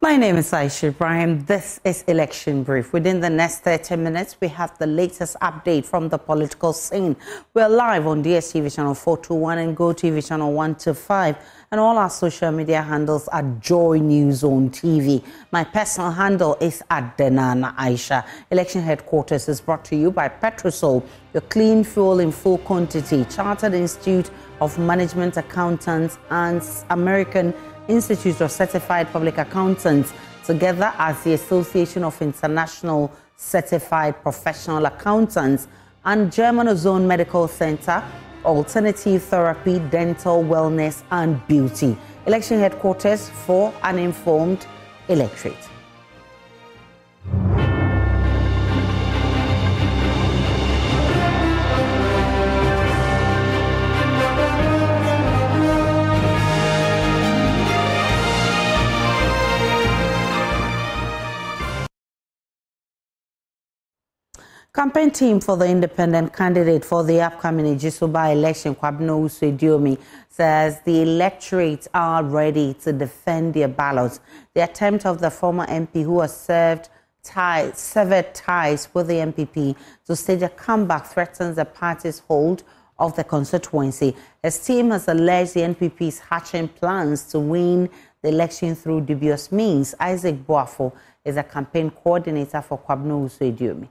My name is Aisha Ibrahim. This is Election Brief. Within the next 30 minutes, we have the latest update from the political scene. We're live on DSTV channel 421 and GoTV channel 125. And all our social media handles are Joy News on TV. My personal handle is @Denana Aisha. Election headquarters is brought to you by Petrosol, your clean fuel in full quantity, Chartered Institute of Management Accountants and American Institute of Certified Public Accountants, together as the Association of International Certified Professional Accountants, and German Ozone Medical Center, Alternative Therapy, Dental Wellness and Beauty. Election headquarters for an informed electorate. Campaign team for the independent candidate for the upcoming Ejisuba election, Kwabena Usue-Diomi, says the electorate are ready to defend their ballots. The attempt of the former MP who has severed ties with the MPP to stage a comeback threatens the party's hold of the constituency. His team has alleged the NPP's hatching plans to win the election through dubious means. Isaac Boafo is a campaign coordinator for Kwabena Usue-Diomi.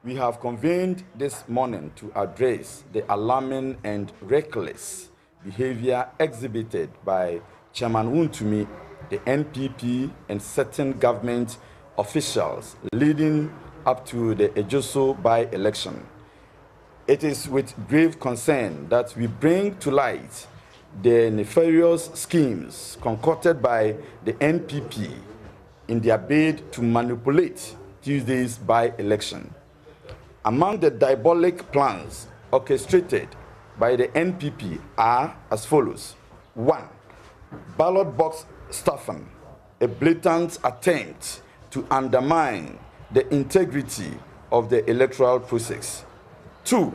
We have convened this morning to address the alarming and reckless behavior exhibited by Chairman Wontumi, the NPP, and certain government officials leading up to the Ejoso by-election. It is with grave concern that we bring to light the nefarious schemes concocted by the NPP in their bid to manipulate Tuesday's by-election. Among the diabolic plans orchestrated by the NPP are as follows. 1. Ballot box stuffing, a blatant attempt to undermine the integrity of the electoral process. 2.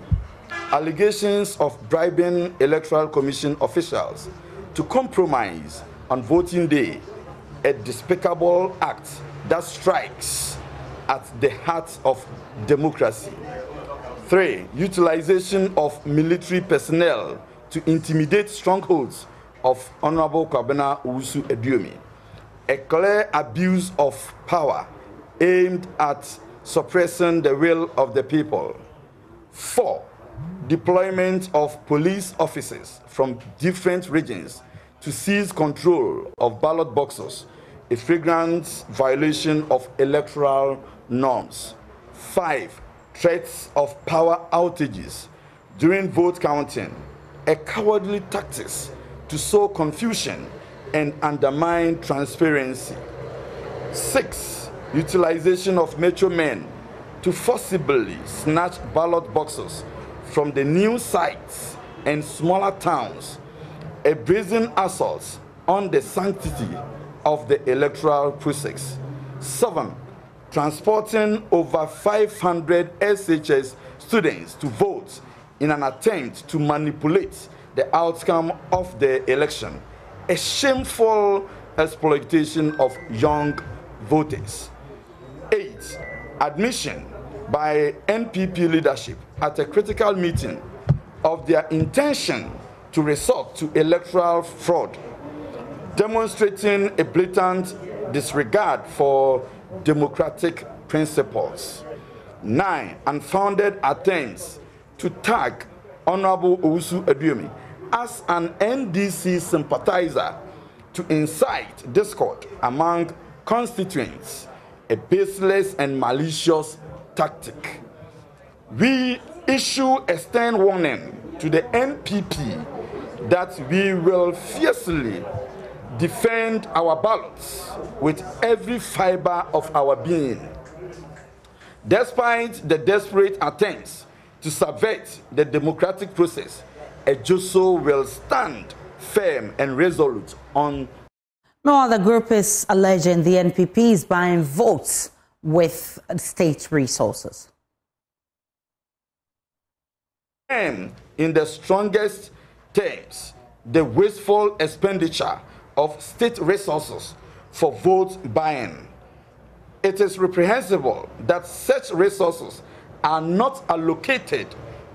Allegations of bribing Electoral Commission officials to compromise on voting day, a despicable act that strikes at the heart of democracy. 3. Utilization of military personnel to intimidate strongholds of Honorable Kwabena Usue-Diomi. A clear abuse of power aimed at suppressing the will of the people. 4. Deployment of police officers from different regions to seize control of ballot boxes, a flagrant violation of electoral norms. 5. Threats of power outages during vote counting, a cowardly tactic to sow confusion and undermine transparency. 6. Utilization of metro men to forcibly snatch ballot boxes from the new sites and smaller towns, a brazen assault on the sanctity of the electoral process. 7. Transporting over 500 SHS students to vote in an attempt to manipulate the outcome of the election, a shameful exploitation of young voters. 8. Admission by NPP leadership at a critical meeting of their intention to resort to electoral fraud, demonstrating a blatant disregard for democratic principles. 9. Unfounded attempts to tag Honorable Usue-Diomi as an NDC sympathizer to incite discord among constituents, a baseless and malicious tactic. We issue a stern warning to the NPP that we will fiercely defend our ballots with every fiber of our being. Despite the desperate attempts to subvert the democratic process, Ejoso will stand firm and resolute on. No other group is alleging the NPP is buying votes with state resources. And in the strongest terms, the wasteful expenditure of state resources for vote buying. It is reprehensible that such resources are not allocated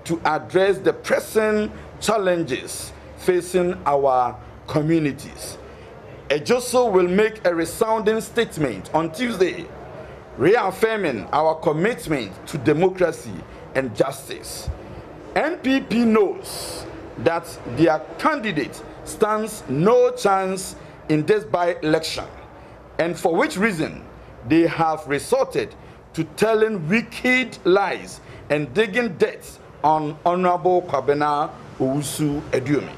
to address the pressing challenges facing our communities. Ejoso will make a resounding statement on Tuesday, reaffirming our commitment to democracy and justice. NPP knows that their candidate stands no chance in this by-election, and for which reason they have resorted to telling wicked lies and digging dirt on Honorable Kwabena Owusu-Aduomi.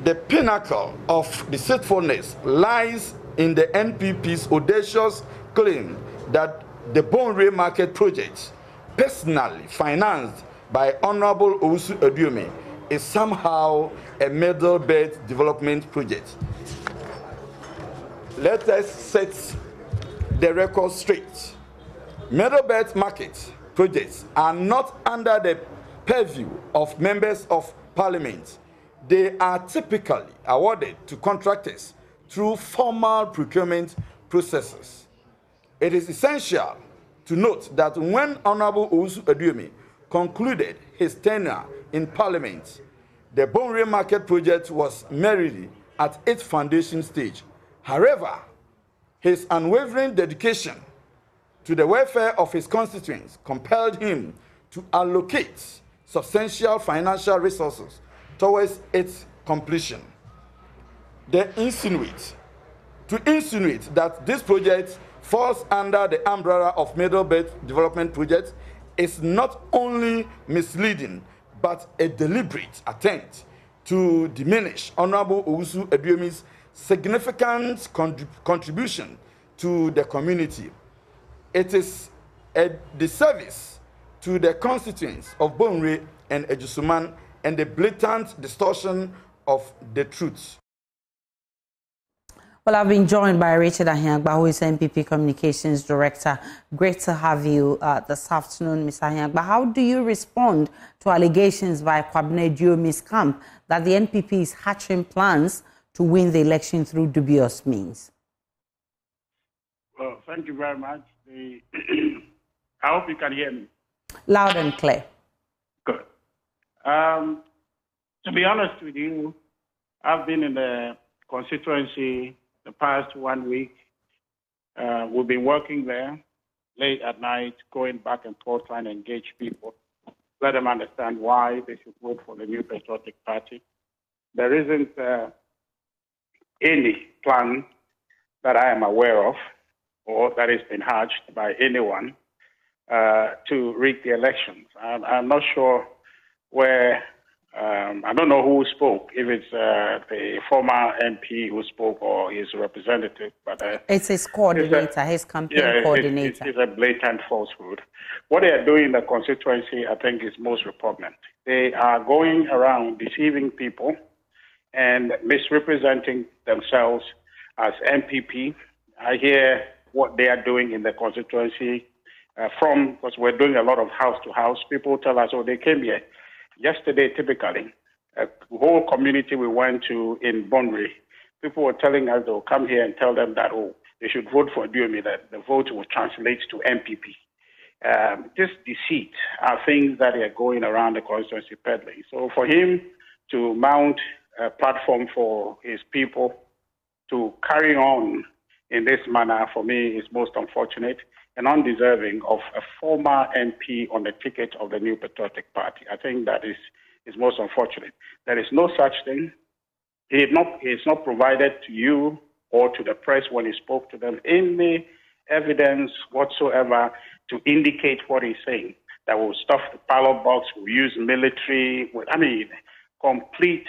The pinnacle of deceitfulness lies in the NPP's audacious claim that the Bonre Market project, personally financed by Honorable Owusu-Aduomi, is somehow a middle belt development project. Let us set the record straight. Middle belt market projects are not under the purview of members of parliament. They are typically awarded to contractors through formal procurement processes. It is essential to note that when Honorable Owusu-Aduomi concluded his tenure in Parliament, the Bonre Market project was merely at its foundation stage. However, his unwavering dedication to the welfare of his constituents compelled him to allocate substantial financial resources towards its completion. To insinuate that this project falls under the umbrella of Middle Belt Development Project is not only misleading, but a deliberate attempt to diminish Honorable Owusu-Aduomi's significant contribution to the community. It is a disservice to the constituents of Bonre and Ejusuman and the blatant distortion of the truth. Well, I've been joined by Richard Ahiagba, who is NPP Communications Director. Great to have you this afternoon, Mr. Ahiagba. How do you respond to allegations by Kwabena Aduomi's camp that the NPP is hatching plans to win the election through dubious means? Well, thank you very much. I hope you can hear me. Loud and clear. Good. To be honest with you, I've been in the constituency the past 1 week. We've been working there late at night, going back and forth, trying to engage people, let them understand why they should vote for the New Patriotic Party. There isn't any plan that I am aware of or that has been hatched by anyone to rig the elections. I'm not sure where, I don't know who spoke, if it's the former MP who spoke or his representative. But it's his coordinator, his campaign coordinator. It's a blatant falsehood. What they are doing in the constituency, I think, is most repugnant. They are going around deceiving people and misrepresenting themselves as MPP. I hear what they are doing in the constituency because we're doing a lot of house to house. People tell us, oh, they came here. Yesterday, typically, a whole community we went to in Bonre, people were telling us they'll come here and tell them that, oh, they should vote for Aduomi, that the vote will translate to MPP. This deceit are things that are going around the constituency peddling. So for him to mount a platform for his people to carry on in this manner, for me, is most unfortunate and undeserving of a former MP on the ticket of the New Patriotic Party. I think that is most unfortunate. There is no such thing. He is not provided to you or to the press when he spoke to them any evidence whatsoever to indicate what he's saying, that will stuff the ballot box, will use military. Complete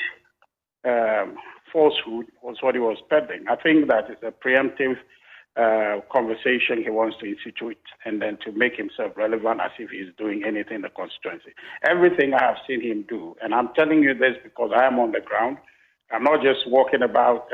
falsehood was what he was peddling. I think that is a preemptive conversation he wants to institute and then to make himself relevant as if he's doing anything in the constituency. Everything I have seen him do, and I'm telling you this because I am on the ground. I'm not just walking about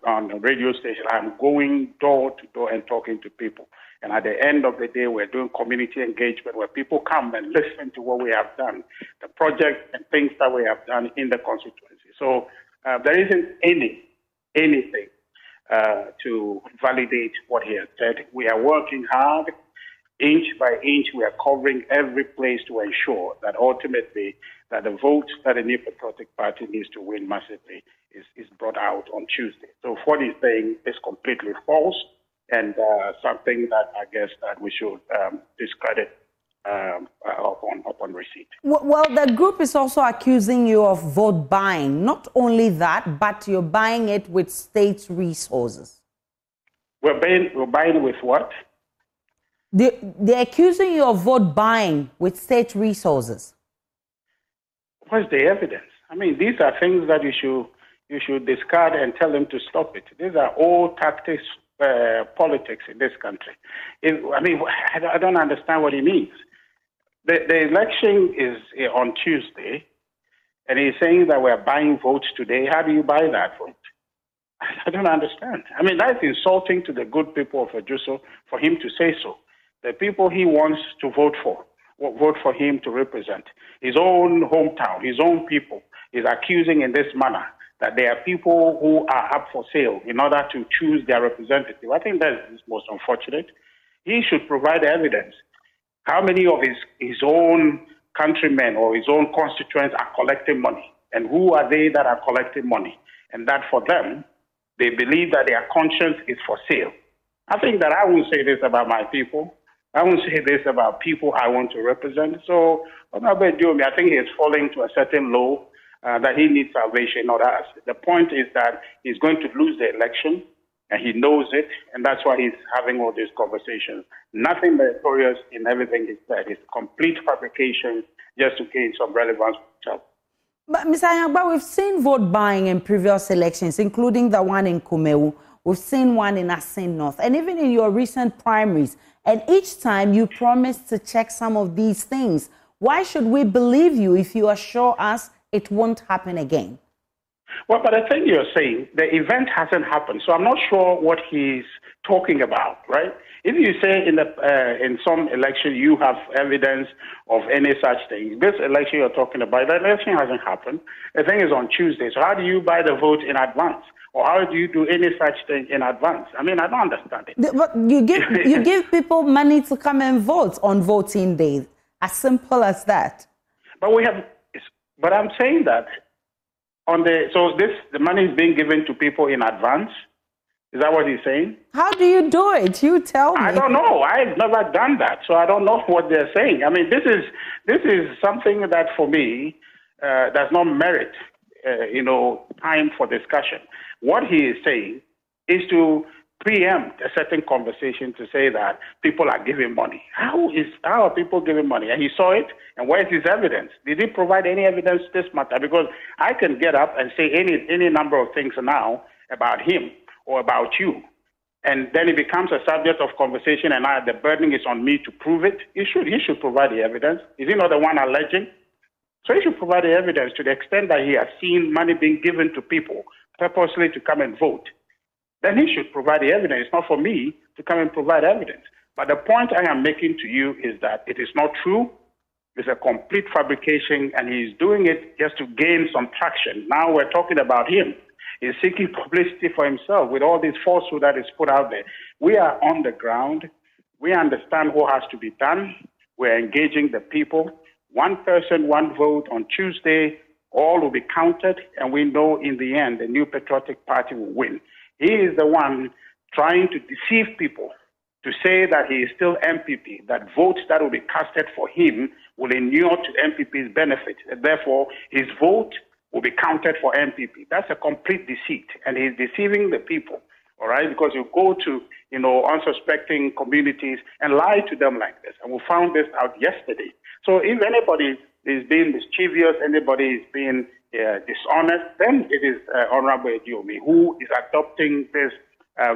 on the radio station. I'm going door to door and talking to people. And at the end of the day, we're doing community engagement where people come and listen to what we have done, the project and things that we have done in the constituency. So there isn't anything to validate what he has said. We are working hard. Inch by inch, we are covering every place to ensure that ultimately that the vote that the New Patriotic Party needs to win massively is brought out on Tuesday. So what he's saying is completely false and something that I guess that we should discredit upon receipt. Well, the group is also accusing you of vote buying. Not only that, but you're buying it with state resources. We're buying with what? They're accusing you of vote buying with state resources. What's the evidence? I mean, these are things that you should discard and tell them to stop it. These are old tactics, politics in this country. I don't understand what he means. The election is on Tuesday, and he's saying that we're buying votes today. How do you buy that vote? I don't understand. I mean, that's insulting to the good people of Ejuso for him to say so. The people he wants to vote for him to represent. His own hometown, his own people, is accusing in this manner that there are people who are up for sale in order to choose their representative. I think that is most unfortunate. He should provide evidence. How many of his own countrymen or his own constituents are collecting money? And who are they that are collecting money? And that for them, they believe that their conscience is for sale. I think that I won't say this about my people. I won't say this about people I want to represent. So, I think he is falling to a certain low that he needs salvation, not us. The point is that he's going to lose the election, and he knows it, and that's why he's having all these conversations. Nothing meritorious in everything he said. It's complete fabrication just to gain some relevance for himself. But, Mr. Agyemang, we've seen vote buying in previous elections, including the one in Kumewu. We've seen one in Asin North, and even in your recent primaries. And each time you promised to check some of these things. Why should we believe you if you assure us it won't happen again? Well, but I think you're saying the event hasn't happened, so I'm not sure what he's talking about, right? If you say in some election you have evidence of any such thing, this election you're talking about, the election hasn't happened. The thing is on Tuesday, so how do you buy the vote in advance? Or how do you do any such thing in advance? I mean, I don't understand it. But you give people money to come and vote on voting day. As simple as that. But I'm saying that the money is being given to people in advance. Is that what he's saying? How do you do it? You tell me. I don't know. I've never done that, so I don't know what they're saying. I mean, this is something that for me does not merit, time for discussion. What he is saying is to preempt a certain conversation to say that people are giving money. How are people giving money? And he saw it, and where is his evidence? Did he provide any evidence this matter? Because I can get up and say any number of things now about him or about you, and then it becomes a subject of conversation, and the burden is on me to prove it. He should provide the evidence. Is he not the one alleging? So he should provide the evidence to the extent that he has seen money being given to people purposely to come and vote. Then he should provide the evidence. It's not for me to come and provide evidence. But the point I am making to you is that it is not true. It's a complete fabrication, and he's doing it just to gain some traction. Now we're talking about him. He's seeking publicity for himself with all this falsehood that is put out there. We are on the ground. We understand what has to be done. We're engaging the people. One person, one vote on Tuesday. All will be counted, and we know in the end the New Patriotic Party will win. He is the one trying to deceive people to say that he is still MPP, that votes that will be casted for him will inure to MPP's benefit. And therefore, his vote will be counted for MPP. That's a complete deceit, and he's deceiving the people, all right, because you go to, unsuspecting communities and lie to them like this. And we found this out yesterday. So if anybody is being mischievous, anybody is being dishonest, then it is Honorable Agyemang who is adopting this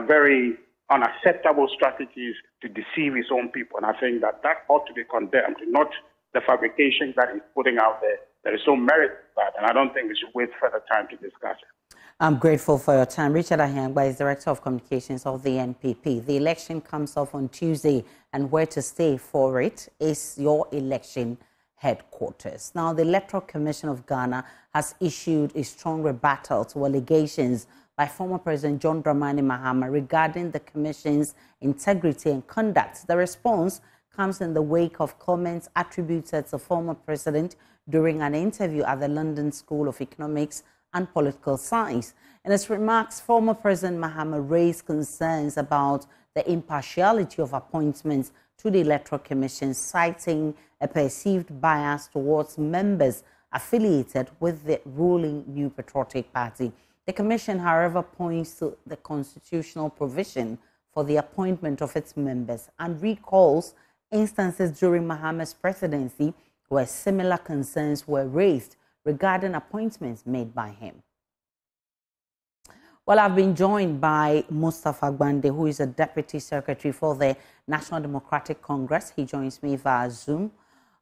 very unacceptable strategies to deceive his own people. And I think that ought to be condemned, not the fabrication that he's putting out there. There is no merit to that, and I don't think we should waste further time to discuss it. I'm grateful for your time. Richard Ahyangba is Director of Communications of the NPP. The election comes off on Tuesday, and where to stay for it is your election headquarters. Now, the Electoral Commission of Ghana has issued a strong rebuttal to allegations by former President John Dramani Mahama regarding the Commission's integrity and conduct. The response comes in the wake of comments attributed to former President during an interview at the London School of Economics and Political Science. In his remarks, former President Mahama raised concerns about the impartiality of appointments to the Electoral Commission, citing a perceived bias towards members affiliated with the ruling New Patriotic Party. The Commission, however, points to the constitutional provision for the appointment of its members and recalls instances during Mahama's presidency where similar concerns were raised regarding appointments made by him. Well, I've been joined by Mustafa Gbande, who is a Deputy Secretary for the National Democratic Congress. He joins me via Zoom.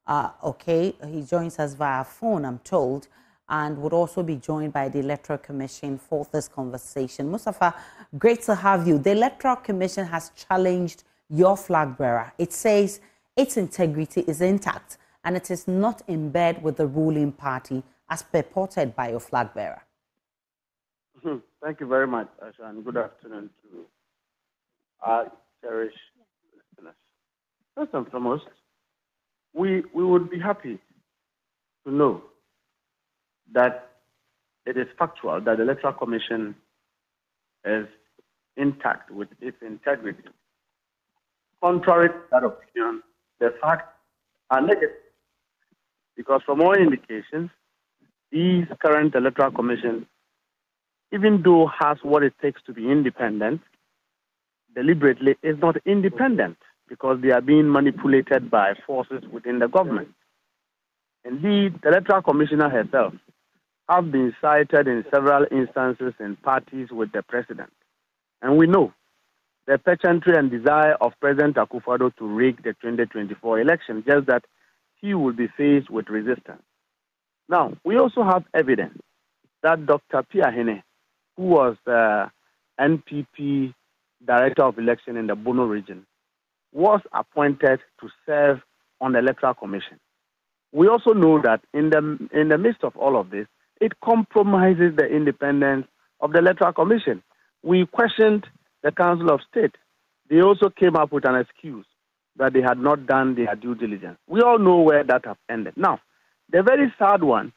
He joins us via phone, I'm told, and would also be joined by the Electoral Commission for this conversation. Mustafa, great to have you. The Electoral Commission has challenged your flag bearer. It says its integrity is intact and it is not in bed with the ruling party, as purported by your flag bearer. Thank you very much, Asha, and good afternoon to our cherished listeners. First and foremost, we would be happy to know that it is factual that the Electoral Commission is intact with its integrity. Contrary to that opinion, the facts are negative, because from all indications, these current Electoral Commission, even though has what it takes to be independent, deliberately is not independent because they are being manipulated by forces within the government. Indeed, the Electoral Commissioner herself has been cited in several instances in parties with the president. And we know the pageantry and desire of President Akufo-Addo to rig the 2024 election, just that he will be faced with resistance. Now, we also have evidence that Dr. Piahene, who was the NPP Director of Election in the Bono region, was appointed to serve on the Electoral Commission. We also know that in the midst of all of this, it compromises the independence of the Electoral Commission. We questioned the Council of State. They also came up with an excuse that they had not done their due diligence. We all know where that has ended. Now, the very sad one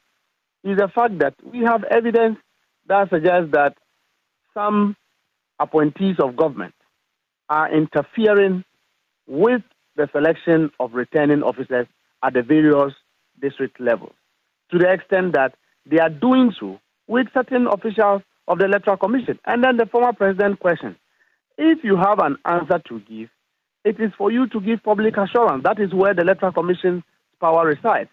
is the fact that we have evidence that suggests that some appointees of government are interfering with the selection of returning officers at the various district levels, to the extent that they are doing so with certain officials of the Electoral Commission. And then the former president questioned, if you have an answer to give, it is for you to give public assurance. That is where the Electoral Commission's power resides.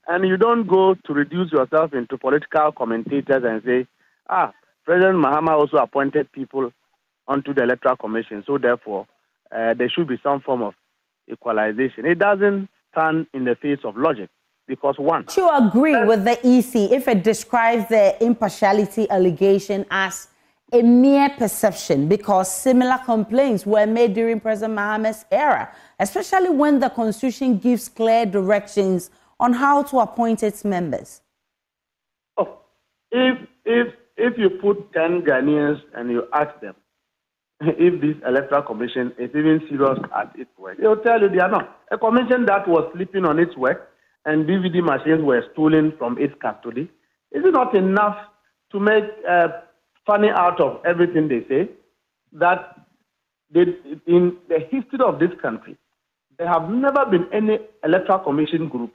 And you don't go to reduce yourself into political commentators and say, President Mahama also appointed people onto the Electoral Commission, so therefore there should be some form of equalization. It doesn't stand in the face of logic, because one... Do you agree with the EC if it describes the impartiality allegation as a mere perception, because similar complaints were made during President Mahama's era, especially when the Constitution gives clear directions on how to appoint its members? Oh, if you put 10 Ghanaians and you ask them if this Electoral Commission is even serious at its work, they'll tell you they are not. A commission that was sleeping on its work and DVD machines were stolen from its custody, is it not enough to make funny out of everything they say? That in the history of this country, there have never been any Electoral Commission group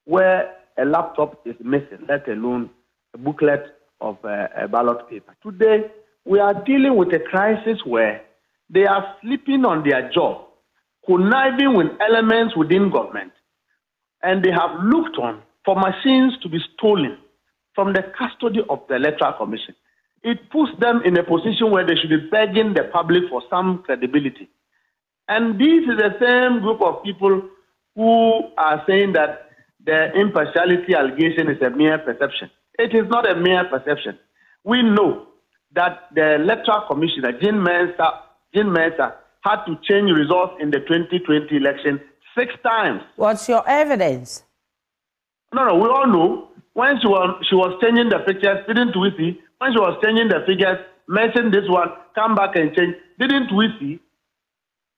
where a laptop is missing, let alone a booklet of a ballot paper. Today, we are dealing with a crisis where they are sleeping on their job, conniving with elements within government, and they have looked on for machines to be stolen from the custody of the Electoral Commission. It puts them in a position where they should be begging the public for some credibility. And this is the same group of people who are saying that the impartiality allegation is a mere perception. It is not a mere perception. We know that the Electoral Commissioner, Jean Mensa, had to change results in the 2020 election 6 times. What's your evidence? No, we all know when she was changing the pictures, didn't we see? When she was changing the figures, mention this one, come back and change. Didn't we see?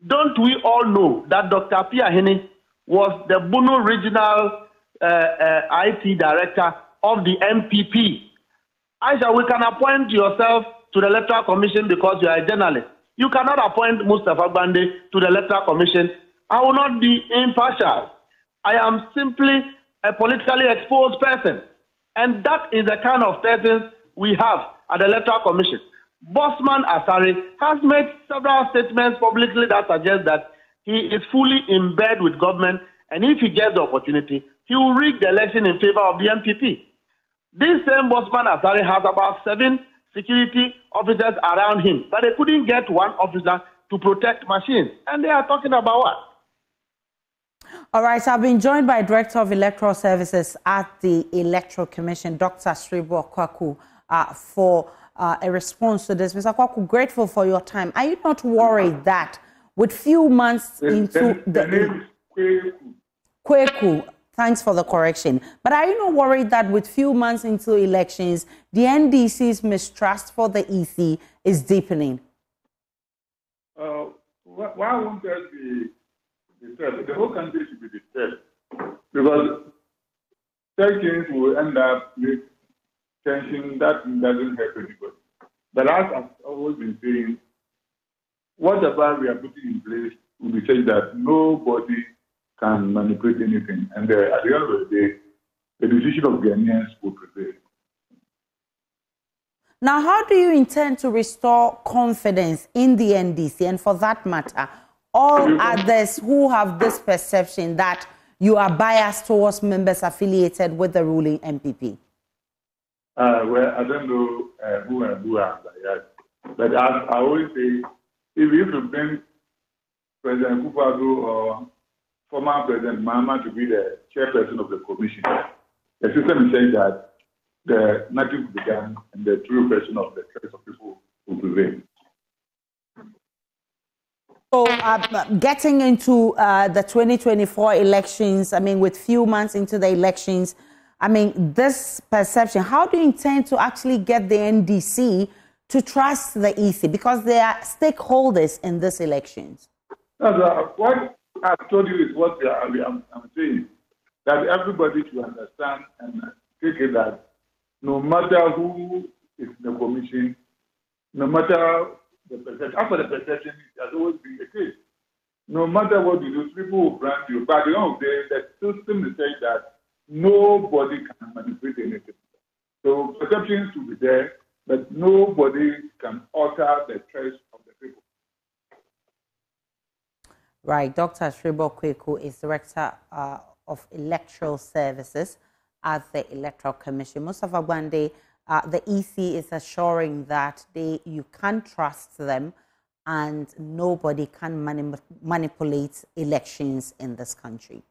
Don't we all know that Dr. Pia Hene was the Bono Regional IT Director of the MPP? Aisha, we can appoint yourself to the Electoral Commission because you are a journalist. You cannot appoint Mustafa Bande to the Electoral Commission. I will not be impartial. I am simply a politically exposed person. And that is the kind of persons we have at the Electoral Commission. Bosman Asare has made several statements publicly that suggest that he is fully in bed with government, and if he gets the opportunity, he will rig the election in favor of the MPP. This same Bosman Asare has about 7 security officers around him, but they couldn't get one officer to protect machines. And they are talking about what? All right, so I've been joined by Director of Electoral Services at the Electoral Commission, Dr. Sribo Kwaku, for a response to this. Mr. Kwaku, grateful for your time. Are you not worried that with few months into the Kweku, thanks for the correction, but are you not worried that with few months into elections, the NDC's mistrust for the EC is deepening? Why won't there be disturbed? The whole country should be disturbed because sections will end up with tension that doesn't help anybody. But as I've always been saying, whatever we are putting in place will be such that nobody can manipulate anything. And at the end of the day, the decision of Ghanaians will prevail. Now, how do you intend to restore confidence in the NDC, and for that matter, all others who have this perception that you are biased towards members affiliated with the ruling MPP? Well, I don't know who are biased. But as I always say, if you bring President Akufo-Addo or former President Mahama to be the chairperson of the commission, the system is saying that the nothing will be done and the true version of the choice of people will prevail. So, getting into the 2024 elections, I mean, with few months into the elections, I mean, this perception, how do you intend to actually get the NDC to trust the EC? Because they are stakeholders in these elections. What I've told you is what I'm saying, that everybody should understand and take it that no matter who is in the commission, no matter the perception, after the perception, it has always been the case. No matter what you do, people will grant you. But at the end of the day, the system is saying that nobody can manipulate anything. So perception should be there, but nobody can alter the choice of the people. Right. Dr. Sribo Kwaku is Director of Electoral Services at the Electoral Commission. Mustafa Bande, the EC is assuring that you can trust them and nobody can manipulate elections in this country.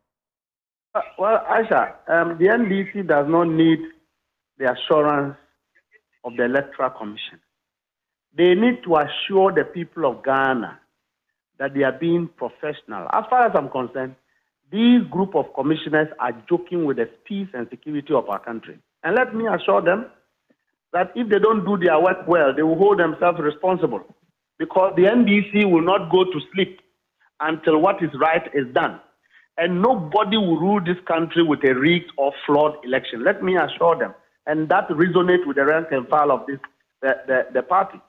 Well, Aisha, the NDC does not need the assurance of the Electoral Commission. They need to assure the people of Ghana that they are being professional. As far as I'm concerned, these group of commissioners are joking with the peace and security of our country. And let me assure them that if they don't do their work well, they will hold themselves responsible, because the NDC will not go to sleep until what is right is done. And nobody will rule this country with a rigged or flawed election. Let me assure them. And that resonates with the rank and file of the party.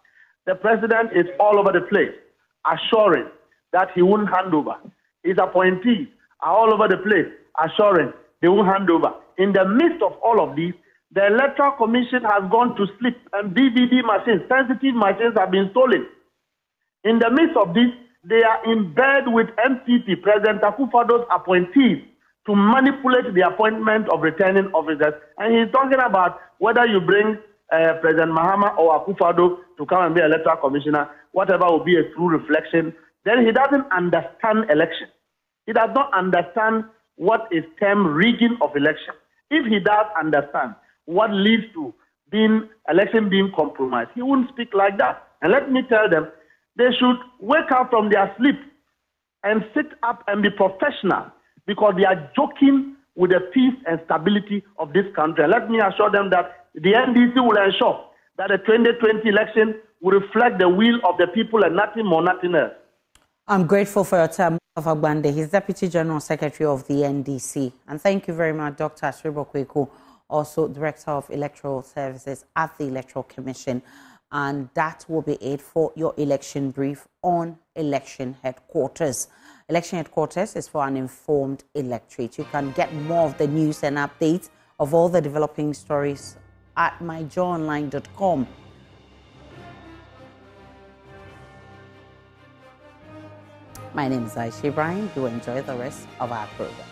The president is all over the place, assuring that he won't hand over. His appointees are all over the place, assuring they won't hand over. In the midst of all of these, the Electoral Commission has gone to sleep, and DVD machines, sensitive machines, have been stolen. In the midst of this, they are in bed with MPP, President Akufo-Addo's appointees, to manipulate the appointment of returning officers. And he's talking about whether you bring President Mahama or Akufo-Addo to come and be Electoral Commissioner, whatever will be a true reflection. Then he doesn't understand election. He does not understand what is termed rigging of election. If he does understand what leads to election being compromised, he wouldn't speak like that. And let me tell them, they should wake up from their sleep and sit up and be professional, because they are joking with the peace and stability of this country. And let me assure them that the NDC will ensure that the 2020 election will reflect the will of the people and nothing more, nothing else. I'm grateful for your time, Mustafa Gbande. He's Deputy General Secretary of the NDC. And thank you very much, Dr. Opoku-Agyemang, also Director of Electoral Services at the Electoral Commission. And that will be it for your election brief on Election Headquarters. Election Headquarters is for an informed electorate. You can get more of the news and updates of all the developing stories at myjoyonline.com. My name is Aisha Ibrahim. Do enjoy the rest of our program.